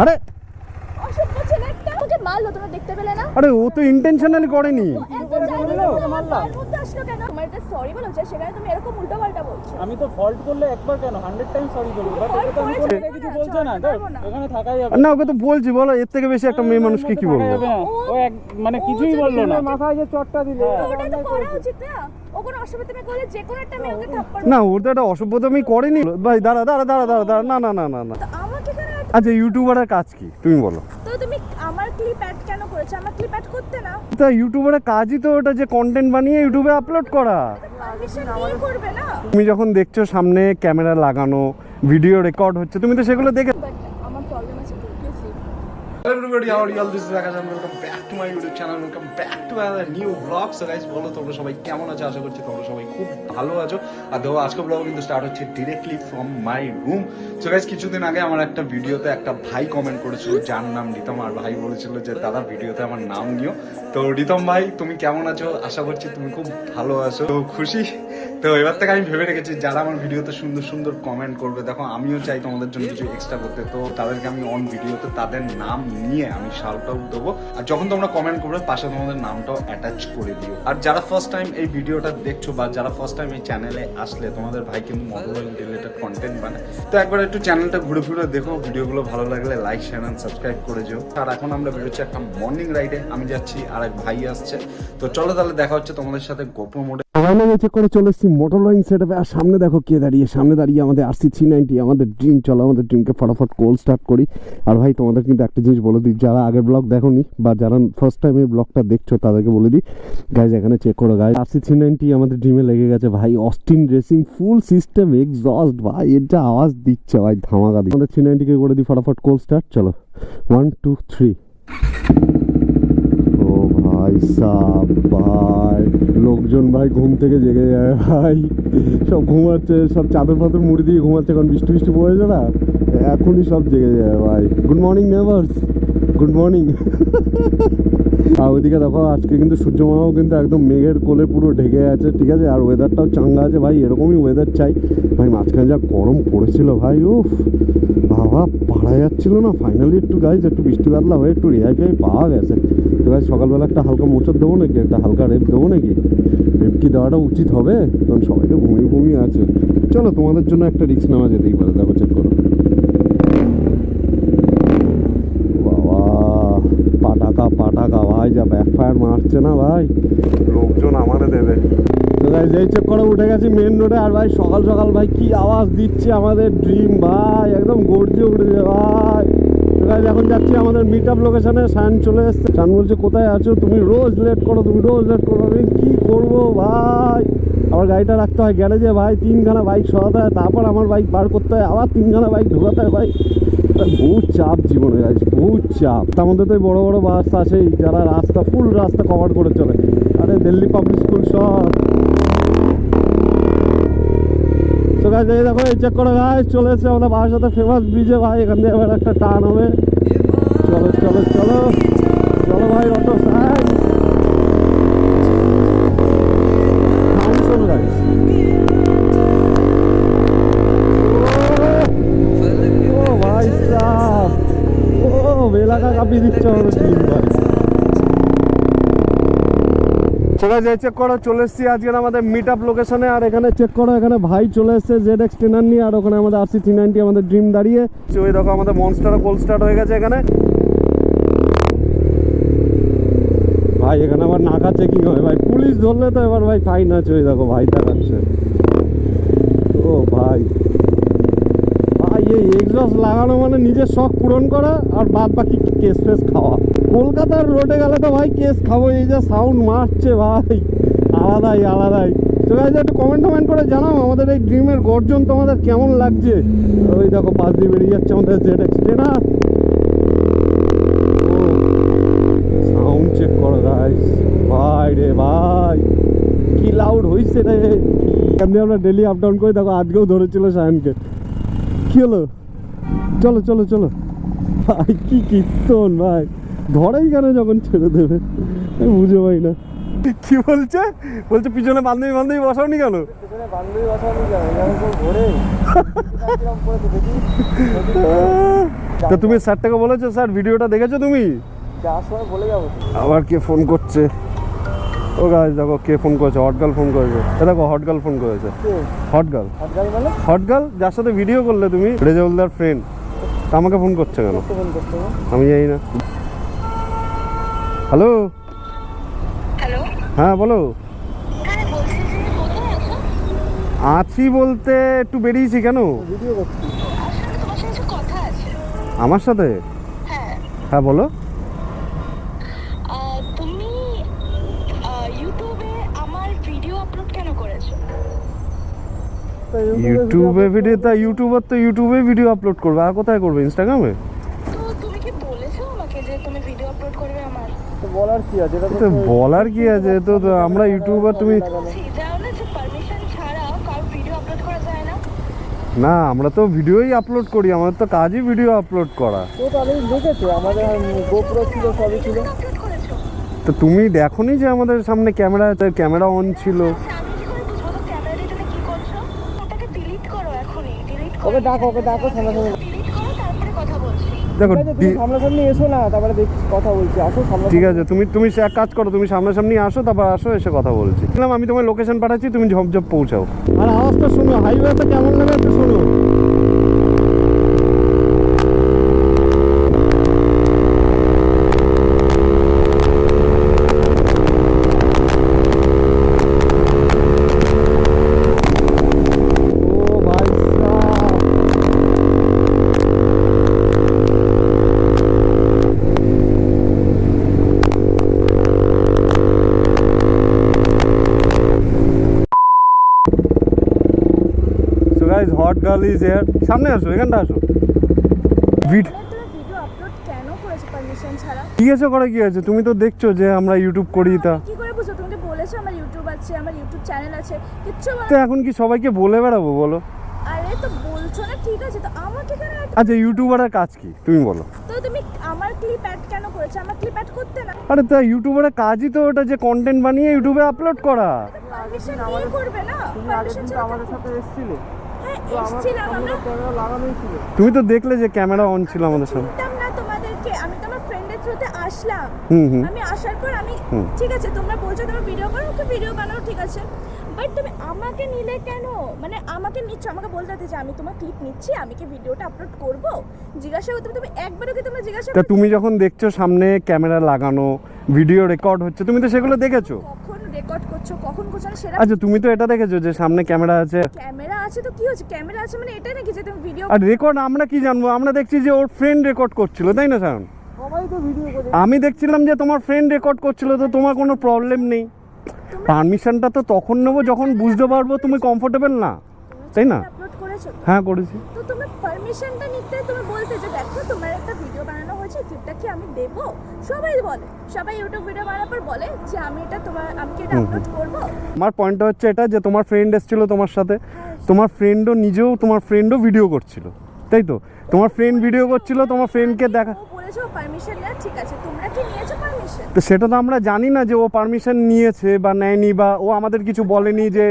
আরে অসভ্য ছেলে একটা, ওকে মারলো, তোমরা দেখতে পেলে না? আরে ও তো ইন্টেনশনালি করেনি। সরি বলো, সেখানে তুমি এরকম উল্টোপাল্টা বলছো। আমি তো ফল্ট করলে একবার কেন 100 টাইম সরি বলবো, বাট এটা তো আমি কিছু বলছো না, এখানে থাকাই যাবে না। ওকে তো বলছি, বলো এর থেকে বেশি একটা মেয়ে মানুষকে কি বলবো? ও মানে কিছুই বললো না, মাথায় যে চটটা দিলে ওটা তো করা উচিত না। ও কোনো অসভ্যতামি করলে যে কোনো একটা মেয়ে ওকে থাপ্পড় না, ওর তো একটা অসভ্যতামি করেনি ভাই। দাঁড়া দাঁড়া দাঁড়া দাঁড়া দাঁড়া, না না না না না। আমাকে কেন? আচ্ছা, ইউটিউবারের কাজ কি তুমি বলো তো তুমি আমার ক্লিপ অ্যাড কেন করেছো? আমার ক্লিপ অ্যাড করতে না? তা ইউটিউবারের কাজই তো ওটা, যে কন্টেন্ট বানিয়ে ইউটিউবে আপলোড করা। পারমিশন নিয়ে করবে না? তুমি যখন দেখছো সামনে ক্যামেরা লাগানো, ভিডিও রেকর্ড হচ্ছে, তুমি তো সেগুলো দেখে। বাট আমার প্রবলেম আছে, please leave. Hello everybody, how are you all? This is Akash and welcome back to my YouTube channel. Welcome back to another new vlog. So guys, বলো তোমরা সবাই কেমন আছো? আশা করছি তোমরা সবাই খুব ভালো আছো। আর দেখো আজকে ব্লগ কিন্তু স্টার্ট হচ্ছে directly from my room. So guys, কিছুদিন আগে আমার একটা ভিডিওতে একটা ভাই কমেন্ট করেছিল যার নাম রিতম, আর ভাই বলেছিল যে দাদা ভিডিওতে আমার নাম নিও। তো রিতম ভাই, তুমি কেমন আছো? আশা করছি তুমি খুব ভালো আছো। তো খুশি। তো এবার থেকে আমি ভেবে রেখেছি যারা আমার ভিডিওতে সুন্দর সুন্দর কমেন্ট করবে, দেখো আমিও চাই তোমাদের জন্য কিছু এক্সট্রা করতে, তো তাদেরকে আমি অন ভিডিওতে তাদের নাম নিয়ে আমি শাউট আউট দেবো। আর যখন তোমরা কমেন্ট করবে পাশে তোমাদের নামটাও অ্যাটাচ করে দিও। আর যারা ফার্স্ট টাইম এই ভিডিওটা দেখছো বা যারা ফার্স্ট টাইম এই চ্যানেলে আসলে, তোমাদের ভাই কিন্তু মোবাইল রিলেটেড কন্টেন্ট বানায়, তো একবার একটু চ্যানেলটা ঘুরে ফিরে দেখো। ভিডিওগুলো ভালো লাগলে লাইক শেয়ার এন্ড সাবস্ক্রাইব করে যেও। আর এখন আমরা বেরোচ্ছি একটা মর্নিং রাইডে, আমি যাচ্ছি আর এক ভাই আসছে। তো চলো তাহলে দেখা হচ্ছে তোমাদের সাথে গোপো মোডে। চেক করে চলে এসেছি মোটর লঞ্চ সেটআপে। আর সামনে দেখো কে দাঁড়িয়ে, সামনে দাঁড়িয়ে আমাদের RC390, আমাদের ড্রিম। চলো আমাদের ড্রিমকে ফটাফট কোল স্টার্ট করি। আর ভাই তোমাদের কিন্তু একটা জিনিস বলে দিই, যারা আগের ব্লগ দেখোনি বা যারা ফার্স্ট টাইম এই ব্লগটা দেখছো তাদেরকে বলে দিই, গাইজ এখানে চেক করো গাইজ, RC390 আমাদের ড্রিমে লেগে গেছে ভাই। Austin racing full system exhaust ভাই, এটা আওয়াজ দিচ্ছে ভাই ধামাকা দিই। আমাদের 390 কে করে দিই ফটাফট কোল স্টার্ট। চলো 1 2 3। ভাই সাব ভাই, লোকজন ভাই ঘুম থেকে জেগে যায় ভাই, সব ঘুমাচ্ছে, সব চাদর ফাদর মুড়ি দিয়ে ঘুমাচ্ছে, কারণ বৃষ্টি বৃষ্টি পড়েছে না, এখনই সব জেগে যায় ভাই। গুড মর্নিং নেভার্স, গুড মর্নিং। আর ওইদিকে দেখো আজকে কিন্তু সূর্যমামাও কিন্তু একদম মেঘের কোলে পুরো ঢেকে আছে, ঠিক আছে। আর ওয়েদারটাও চাঙ্গা আছে ভাই, এরকমই ওয়েদার চাই ভাই। মাঝখানে যা গরম পড়েছিল ভাই, উফ বাবা পারা যাচ্ছিল না। ফাইনালি একটু গাইজ একটু বৃষ্টি বাদলা হয়ে একটু রেহাই পেয়ে পাওয়া গেছে। এবার সকালবেলা একটা হালকা মোচড় দেবো নাকি, একটা হালকা রেপ দেবো নাকি? রেপ কি দেওয়াটা উচিত হবে? কারণ সবাই তো ঘুমিয়ে আছে। চলো তোমাদের জন্য একটা রিস্ক নেওয়া যেতেই পারে। দেখো চেক করো বাবা, পাটাকা ভাই, যা ব্যাকফায়ার মারছে না ভাই, লোকজন আমারে দেবে। যেই চেক করে উঠে গেছি মেন রোডে। আর ভাই সকাল সকাল ভাই কি আওয়াজ দিচ্ছে আমাদের ড্রিম ভাই, একদম গর্জে উঠেছে ভাই। এখন যাচ্ছি আমাদের মিট আপ লোকেশনে। শান চলে এসছে। শান বলছে কোথায় আছো তুমি? রোজ লেট করো তুমি, রোজ লেট করো। আমি কি করবো ভাই, আমার গাড়িটা রাখতে হয় গ্যারেজে ভাই, 3খানা বাইক সরাতে হয়, তারপর আমার বাইক বার করতে হয়, আবার 3খানা বাইক ঢোকাতে হয় ভাই। বহুত চাপ জীবনে আছে, বহুত চাপ। তার মধ্যে তো বড় বড় বাস আসেই, যারা রাস্তা ফুল রাস্তা কভার করে চলে। আরে দিল্লি পাবলিক স্কুল সব। এই দেখো এই চেক করো গাইস, চলে এসেছে আমাদের বারাসাতে ফেমাস ব্রিজে ভাই। এখান থেকে এবার একটা টার্ন হবে। চলো চলো চলো চলো ভাই, অটো সাইড। ও ভাই সাব, ও এলাকা কাঁপিয়ে দিচ্ছে আমাদের টিম ভাই। চেক করো চলে এসেছি আজকে আমাদের মিট আপ লোকেশনে। আর এখানে চেক করো, এখানে ভাই চলে এসেছে ZX 10 নিয়ে। আর ওখানে আমাদের RC390 আমাদের ড্রিম দাঁড়িয়ে। ওই দেখো আমাদের মনস্টার কোল স্টার্ট হয়ে গেছে এখানে ভাই। এখানে আবার নাকা চেকিং হয় ভাই, পুলিশ ধরলে তো এবার ভাই ফাইন আছে। ওই দেখো ভাই দেখাচ্ছে। ও ভাই ভাই, এই এক্সস্ট লাগানো মানে নিজের শখ পূরণ করা আর বাদ বাকি কেস ফেস খাওয়া। কলকাতার রোডে গেলে তো ভাই কেস খাবো। এই যে সাউন্ড মারছে ভাই, আলাদাই। তো গাইজ একটু কমেন্ট করে জানাও আমাদের এই ড্রিমের গর্জন তোমাদের কেমন লাগছে। ওই দেখো পাশ দিয়ে বেরিয়ে যাচ্ছে আমাদের ZX 10। সাউন্ড চেক করো গাইজ ভাই, রে ভাই কি লাউড হয়েছে রে। এখান দিয়ে আমরা ডেলি আপ ডাউন করি। দেখো আজকেও ধরেছিল সায়নকে। কি হলো? চলো চলো চলো ভাই, কি কীর্তন ভাই, ধরেই কেন যখন ছেড়ে দেবে আমি বুঝে পাই না। কি বলছে? বলছে পিছনে বান্ধবী বসাওনি কেন? তো তুমি স্যারটাকে বলেছো স্যার ভিডিওটা দেখেছো তুমি? যাওয়ার সময় বলে যাবো। আবার কে ফোন করছে? ও গাইস দেখো কে ফোন করেছে, হটগার্ল ফোন করেছে। এ দেখো হটগার্ল ফোন করেছে। হটগার্ল? হটগার্ল মানে? হটগার্ল যার সাথে ভিডিও করলে তুমি, রেজাউলদার ফ্রেন্ড, আমাকে ফোন করছে কেন? ফোন করতে হবে। আমি জানি না। হ্যালো হ্যালো, হ্যাঁ বলো। হ্যাঁ বলছি যে কোথায় আছো? আছি বলতে একটু বেরিয়েছি। কেন? ভিডিও করছি। আসলে তোমার সাথে কিছু কথা আছে। আমার সাথে? হ্যাঁ, হ্যাঁ বলো। তুমি ইউটিউবে আমার ভিডিও আপলোড কেন করেছো? ইউটিউবে ভিডিও? তা ইউটিউবার তো ইউটিউবে ভিডিও আপলোড করবে, আর কোথায় করবে? ইনস্টাগ্রামে? তো তুমি কি বলেছো আমাকে যে তুমি ভিডিও আপলোড করবে আমার? তো বলার কি আছে? এটা তো বলার কি আছে? তো আমরা ইউটিউবার, তুমি যাও না যে পারমিশন ছাড়া কার ভিডিও আপলোড করা যায় না? না, আমরা তো ভিডিওই আপলোড করি, আমাদের তো কাজই ভিডিও আপলোড করা। তো তাহলে দেখেছো আমাদের গোপ্রো ছিল, সবই ছিল। আপলোড করেছো? তো তুমি দেখোনি যে আমাদের সামনে ক্যামেরা আছে, ক্যামেরা অন ছিল? আচ্ছা, আমি কি করে বুঝবো তো ক্যামেরা দিয়ে তুমি কি করছো? ওটাকে ডিলিট করো এখনই, ডিলিট করো। ওকে ডাকো সামনাসামনি। ডিলিট করো, তারপরে কথা বলছি। দেখো ঠিক আছে, তুমি সামনাসামনি এসো না, তারপরে কথা বলছি। আসো সামনাসামনি। ঠিক আছে, তুমি এক কাজ করো, তুমি সামনাসামনি আসো, তারপর আসো, এসে কথা বলছি। আমি তোমার লোকেশন পাঠাচ্ছি, তুমি ঝপঝপ পৌঁছাও। আর আওয়াজটা শোনো, হাইওয়েতে কেমন লাগে একটু শোনো। ও ভাই sub, so guys hot girl is here. সামনে আসো, এখানটা আসো। তুমি ভিডিও আপলোড কেন করেছো পারমিশন ছাড়া? জিজ্ঞাসা করে কি আছে? তুমি তো দেখছো যে আমরা ইউটিউব করি। তা কি করে বুঝছো? তুমি তো বলেছো আমার ইউটিউব আছে, আমার ইউটিউব চ্যানেল আছে, কিচ্ছু তো এখন কি সবাইকে বলে বেড়াবো বলো? আরে তো বলছো না, ঠিক আছে, তো আমাকে কেন আচ্ছা ইউটিউবারের কাজ কি তুমি বলো? তো তুমি আমার ক্লিপ অ্যাড কেন করেছো? আমার ক্লিপ অ্যাড করতে না? আরে তা ইউটিউবারের কাজই তো ওটা, যে কন্টেন্ট বানিয়ে ইউটিউবে আপলোড করা। পারমিশন নিয়ে করবে না? তুমি আগের পারমিশন দিন তো ছাড়া আমাদের সাথে এসেছিলে। হ্যাঁ তো আমার এসেছিলাম আমরা। ক্যামেরা লাগানোই ছিল। তুমি তো দেখলে যে ক্যামেরা অন ছিল আমাদের সামনে। চিনতাম না তোমাদেরকে, আমি তো আমার ফ্রেন্ডের থ্রুতে আসলাম। হুম। আমি আসার পর আমি হুম। ঠিক আছে তোমরা বলছো তোমার ভিডিও করো, ওকে ভিডিও বানাও, ঠিক আছে, বাট তুমি আমাকে নিলে কেন? মানে আমাকে নিচ্ছ, আমাকে বলতে হতো যে আমি তোমার ক্লিপ নিচ্ছি, আমি কি ভিডিওটা আপলোড করব? জিজ্ঞাসা করতে তুমি একবারও কি তোমরা জিজ্ঞাসা তা তুমি যখন দেখছো সামনে ক্যামেরা লাগানো, ভিডিও রেকর্ড হচ্ছে, তুমি তো সেগুলো দেখেছো। কখন রেকর্ড করছো কখন করছো না সেটা? আচ্ছা তুমি তো এটা দেখেছো যে সামনে ক্যামেরা আছে। ক্যামেরা আছে তো কি হচ্ছে? ক্যামেরা আছে মানে এটাই নাকি যে তুমি ভিডিও? আর রেকর্ড আমরা কি জানবো? আমরা দেখছি যে ওর ফ্রেন্ড রেকর্ড করছিল, তাই না স্যার? সবাই তো ভিডিও করে। আমি দেখছিলাম যে তোমার ফ্রেন্ড রেকর্ড করছিল, তো তোমার কোনো প্রবলেম নেই। পারমিশনটা তো তখন নেবো যখন বুঝতে পারবো তুমি কমফোর্টেবল না, তাই না? আপলোড করেছো? হ্যাঁ করেছি। তো তুমি পারমিশনটা নিতে তুমি বলতে যে দেখো তোমার একটা ভিডিও বানানো হয়েছে, ক্লিপটা কি আমি দেব? সবাই বলে, সবাই ইউটিউব ভিডিও বানানোর পর বলে যে আমি এটা আমি কি এটা আপলোড করব? আমার পয়েন্টটা হচ্ছে এটা যে তোমার ফ্রেন্ড এসেছিল তোমার সাথে, তোমার ফ্রেন্ডও নিজেও, তোমার ফ্রেন্ডও ভিডিও করছিল, তাই তো? তোমার ফ্রেন্ড ভিডিও করছিল, তোমার ফ্রেন্ডকে দেখা। ও বলেছো পারমিশন নেওয়া, ঠিক আছে, তোমরা কি নিয়েছো পারমিশন? তো সেটা তো আমরা জানি না যে ও পারমিশন নিয়েছে বা নেয়নি, বা ও আমাদের কিছু বলেনি যে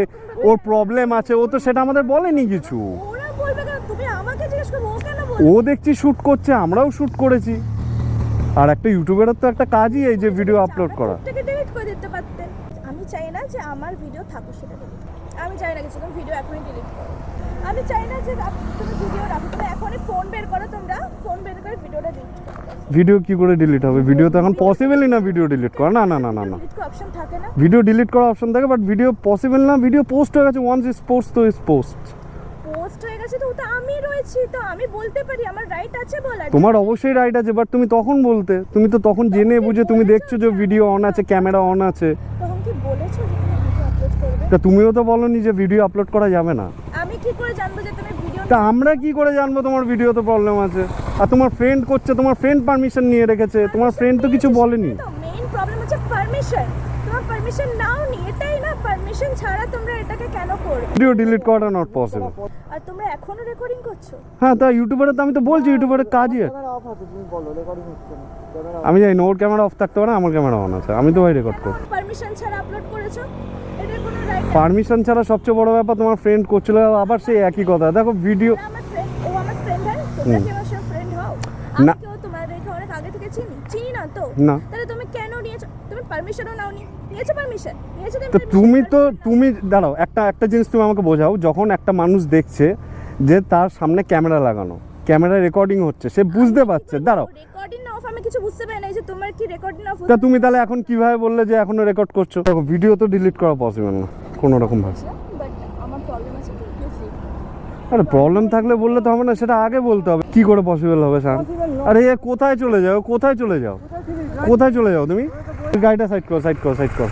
ওর প্রবলেম আছে, ও তো সেটা আমাদের বলেনি কিছু। ওরা বলবে কেন? তুমি আমাকে জিজ্ঞেস করবে, ও কেন ও বলবে? দেখছি শ্যুট করছে, আমরাও শ্যুট করেছি। আর একটা ইউটিউবের তো একটা কাজই এই যে ভিডিও আপলোড করা। থেকে ডিলিট করে দিতে পারতে। আমি চাই না যে আমার ভিডিও থাকুক, সেটা delete করো। আমি চাই না কিছু, তুমি ভিডিও এখনই ডিলিট করো। আমি চাই না যে তুমি ভিডিও রাখো, তুমি এখনই ফোন বের করো, তোমরা ফোন বের করে ভিডিওটা ডিলিট করো। ভিডিও কি করে ডিলিট হবে? ভিডিও তো এখন পসিবলই না ভিডিও ডিলিট করা। না না না না না, ডিলিট করার অপশন থাকে না? ভিডিও ডিলিট করার অপশন থাকে, বাট ভিডিও পসিবল না। ভিডিও পোস্ট হয়ে গেছে, ওয়ান্স ইজ পোস্ট তো ইজ পোস্ট। পোস্ট হয়ে গেছে তো ওটা আমি রয়েছি, তো আমি বলতে পারি, আমার রাইট আছে বলার। তোমার অবশ্যই রাইট আছে, বাট তুমি তখন বলতে, তুমি তো তখন জেনে বুঝে তুমি দেখছো যে ভিডিও অন আছে, ক্যামেরা অন আছে। তখন কি বলেছো যে তুমি ভিডিও আপলোড করবে? তা তুমিও তো বলোনি যে ভিডিও আপলোড করা যাবে না। আমি কি করে জানবো যে তুমি ভিডিও? তা আমরা কি করে জানবো তোমার ভিডিও তো প্রবলেম আছে? আর তোমার ফ্রেন্ড করছে, তোমার ফ্রেন্ড পারমিশন নিয়ে রেখেছে, তোমার ফ্রেন্ড তো কিছু বলেনি। তো মেইন প্রবলেম হচ্ছে পারমিশন। তোমার পারমিশন নাও নি, এটাই না? পারমিশন ছাড়া তোমরা এটাকে কেন করবে? ভিডিও ডিলিট করাটা নট পসিবল। আর তোমরা এখনো রেকর্ডিং করছো? হ্যাঁ, তা ইউটিউবারে তো আমি তো বলছি ইউটিউবারের কাজই আছে। ক্যামেরা অফ আছে, তুমি বলো রেকর্ডিং হচ্ছে না। ক্যামেরা আমি জানি না, ওর ক্যামেরা অফ থাকতে পারে, আমার ক্যামেরা অন আছে, আমি তো ভাই রেকর্ড করি। পারমিশন ছাড়া আপলোড করেছো, এটার কোনো রাইট? পারমিশন ছাড়া সবচেয়ে বড় ব্যাপার তোমার ফ্রেন্ড করছিল, আবার সেই একই কথা। দেখো ভিডিও, আমার ফ্রেন্ড, ও আমার ফ্রেন্ড হয়, তোমরা কি আমার সাথে ফ্রেন্ড হও? না। কেউ তোমাদেরকে অনেক আগে থেকে চিনি না তো। না। তাহলে তুমি কেন নিয়েছো? তুমি পারমিশনও নাওনি। নিয়েছো পারমিশন? নিয়েছো তো permission? তুমি দাঁড়াও, একটা জিনিস তুমি আমাকে বোঝাও, যখন একটা মানুষ দেখছে যে তার সামনে ক্যামেরা লাগানো, ক্যামেরা রেকর্ডিং হচ্ছে, সে বুঝতে পারছে, দাঁড়াও, রেকর্ডিং অফ আমি কিছু বুঝতে পারি না যে তোমার কি রেকর্ডিং অফ। তা তুমি তাহলে এখন কিভাবে বললে যে এখনো রেকর্ড করছো? দেখো, ভিডিও তো ডিলিট করা পসিবল না কোনো রকম ভাবে। বাট আমার প্রবলেম আছে তো প্লিজ লিভ। আরে প্রবলেম থাকলে বললে তো হবে না, সেটা আগে বলতে হবে। কি করে পসিবল হবে শান? আরে এ কোথায় চলে যাও, কোথায় চলে যাও, কোথায় চলে যাও তুমি? গাড়িটা সাইড করো, সাইড করো, সাইড করো।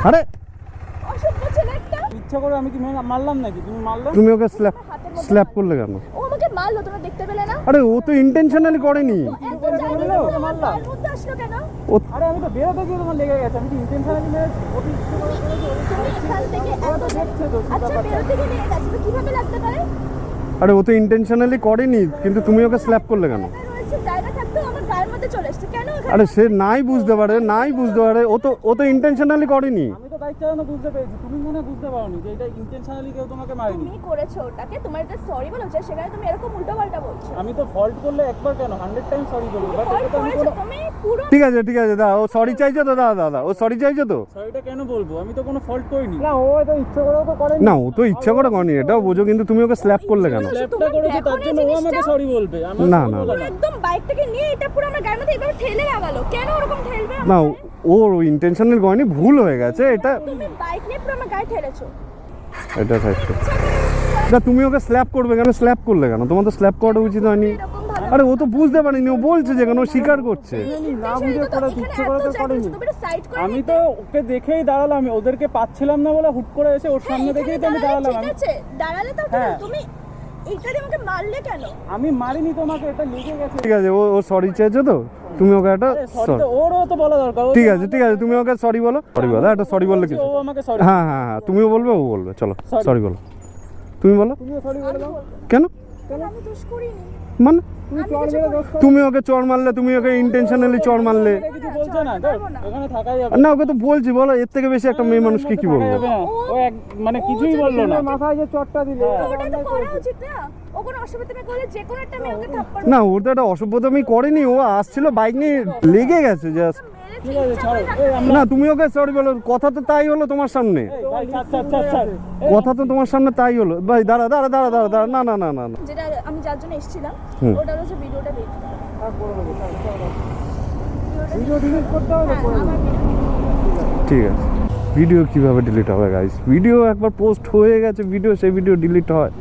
আরে অসভ্য ছেলে একটা। ইচ্ছা করে আমি কি মারলাম নাকি? তুমি মারলে? তুমি ওকে স্ল্যাপ করলে কেন? ও আমাকে মারলো, তোমরা দেখতে পেলে না? আরে ও তো ইন্টেনশনালি করেনি। এত জায়গায় ওকে মারলাম। তার মধ্যে আসলো কেন? ও আরে আমি তো বেরোতে গিয়ে তোমার লেগে গেছে। আমি কি ইন্টেনশনালি মেরেছি? ওকে ইচ্ছে করে করেছি। তুমি এখান থেকে ওরা তো দেখছে তো কি আচ্ছা ব্যাপারটা। বেরোতে গিয়ে নিয়ে গেছে, তো কিভাবে লাগতে পারে? আরে ও তো ইন্টেনশনালি করেনি, কিন্তু তুমি ওকে স্ল্যাপ করলে কেন? এখানে রয়েছে, জায়গা থাকতেও আমার গায়ের মধ্যে চলে এসেছে কেন? এখানে আরে সে নাই বুঝতে পারে, নাই বুঝতে পারে, ও তো ইন্টেনশনালি করেনি। আমি তো বাইক চালানো বুঝতে পেরেছি, তুমি মনে হয় বুঝতে পারোনি যে এটা ইন্টেনশনালি কেউ তোমাকে মারেনি। তুমি করেছো ওটাকে, তোমার যে সরি বলেছে সেখানে তুমি এরকম উল্টোপাল্টা বলছো। আমি তো ফল্ট করলে একবার কেন 100 টাইম সরি বলবো, বাট ফল্ট এটা তো আমি করেছো কোনো তুমি পুরো। ঠিক আছে, ঠিক আছে, দাদা ও সরি চাইছে তো, দাদা ও সরি চাইছে তো। সরিটা কেন বলবো? আমি তো কোনো ফল্ট করিনি। না, ও এটা ইচ্ছে করেও তো করেনি। না, ও তো ইচ্ছা করে করেনি, এটাও বোঝো, কিন্তু তুমি ওকে স্ল্যাপ করলে কেন? স্ল্যাপটা করেছে তার জন্য ও আমাকে সরি বলবে। আমার না, কোনো না, বলা পুরো একদম বাইক থেকে নিয়ে এটা পুরো আমার গায়ের মধ্যে এইভাবে ঠেলে লাগালো কেন? ওরকম ঠেলবে না, আমাকে? ওর ইন্টেনশনাল করেনি, ভুল হয়ে গেছে এটা। তুমি বাইক নিয়ে পুরো আমার গায়ে ঠেলেছো। এটা সাইড করো। না, তুমি ওকে স্ল্যাপ করবে কেন? স্ল্যাপ করলে কেন? তোমার তো স্ল্যাপ করাটা উচিত হয়নি। এরকম ভালো আরে ও তো বুঝতে পারেনি, ও বলছে যে কেন, ও স্বীকার করছে। না বুঝে করে ইচ্ছে করে তো করেনি। সাইড করে আমি তো ওকে দেখেই দাঁড়ালাম, ওদেরকে পাচ্ছিলাম না বলে হুট করে এসে ওর সামনে দেখেই তো আমি দাঁড়ালাম। ঠিক আছে দাঁড়ালে তো হ্যাঁ। তুমি এইটারে আমাকে মারলে কেন? আমি মারিনি তোমাকে, এটা লেগে গেছে। ঠিক আছে, ও সরি চেয়েছে তো, তুমি ওকে একটা সরি তো ওরও তো বলা দরকার। ও ঠিক আছে, ঠিক আছে, তুমি ওকে সরি বলো, সরি বলো, একটা সরি বললে কিছু। ও আমাকে সরি। হ্যাঁ হ্যাঁ হ্যাঁ, তুমিও বলবে, ও বলবে, চলো Sorry. সরি বলো, তুমি বলো। তুমিও সরি বলে দাও। কেন আমি দোষ করিনি। মানে? তুমি চড় মেরে দোষ করো। তুমি ওকে চড় মারলে, তুমি ওকে ইন্টেনশনালি চড় মারলে। এটা কিছু বলছে না তো, এখানে থাকাই যাবে না, ওকে তো বলছি, বলো, এর থেকে বেশি একটা মেয়ে মানুষকে কি বলবো? থাকা যাবে না। ও এক মানে কিছুই বললো না। মাথায় যে চটটা দিলে তো ওটা তো করা উচিত না। ও কোনো অসুবিধা করলে যে কোনো একটা মেয়ে ওকে থাপ্পড় না, ওর তো একটা অসভ্যতামি করেনি, ও আসছিল বাইক নিয়ে, লেগে গেছে জাস্ট। মেরে ঠিক আছে ছাড়ো। এই আমরা না, তুমি ওকে সরি বলো, কথা তো তাই হলো তোমার সামনে, ভাই ছাড়। কথা তো তোমার সামনে তাই হলো। ভাই দাঁড়া দাঁড়া দাঁড়া দাঁড়া দাঁড়া, না না না না না, যেটা আমি যার জন্য এসেছিলাম হুম। ওটা হচ্ছে ভিডিওটা দেখতে। ভিডিও ডিলিট করতে হবে হ্যাঁ, আমার video। ঠিক আছে। ভিডিও কিভাবে ডিলিট হবে গাইস? ভিডিও একবার পোস্ট হয়ে গেছে, সেই ভিডিও ডিলিট হয়?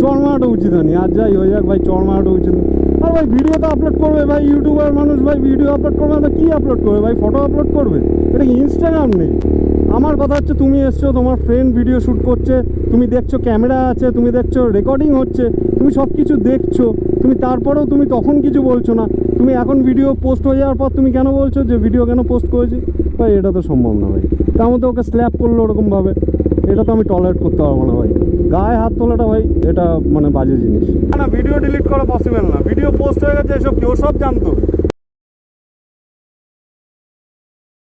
চড় মারাটা উচিত হয়নি, আর যাই হয়ে যাক ভাই, চড় মারাটা উচিত। আর ভাই ভিডিও তো আপলোড করবে ভাই, ইউটিউবার মানুষ ভাই, ভিডিও আপলোড করবে না কি আপলোড করবে ভাই? ফটো আপলোড করবে? এটা কি ইনস্টাগ্রাম নেই? আমার কথা হচ্ছে, তুমি এসছো, তোমার ফ্রেন্ড ভিডিও শ্যুট করছে, তুমি দেখছো ক্যামেরা আছে, তুমি দেখছো রেকর্ডিং হচ্ছে, তুমি সব কিছু দেখছো, তুমি তারপরেও তুমি তখন কিছু বলছো না। তুমি এখন ভিডিও পোস্ট হয়ে যাওয়ার পর তুমি কেন বলছো যে ভিডিও কেন পোস্ট করেছি? ভাই এটা তো সম্ভব না ভাই। তার মধ্যে ওকে স্ল্যাপ করলো ওরকমভাবে, এটা তো আমি টলারেট করতে পারবো না ভাই। গায়ে হাত তোলাটা ভাই, এটা মানে বাজে জিনিস। না, ভিডিও ডিলিট করা পসিবল না, ভিডিও পোস্ট হয়ে গেছে, এসব কেউ সব জানতো।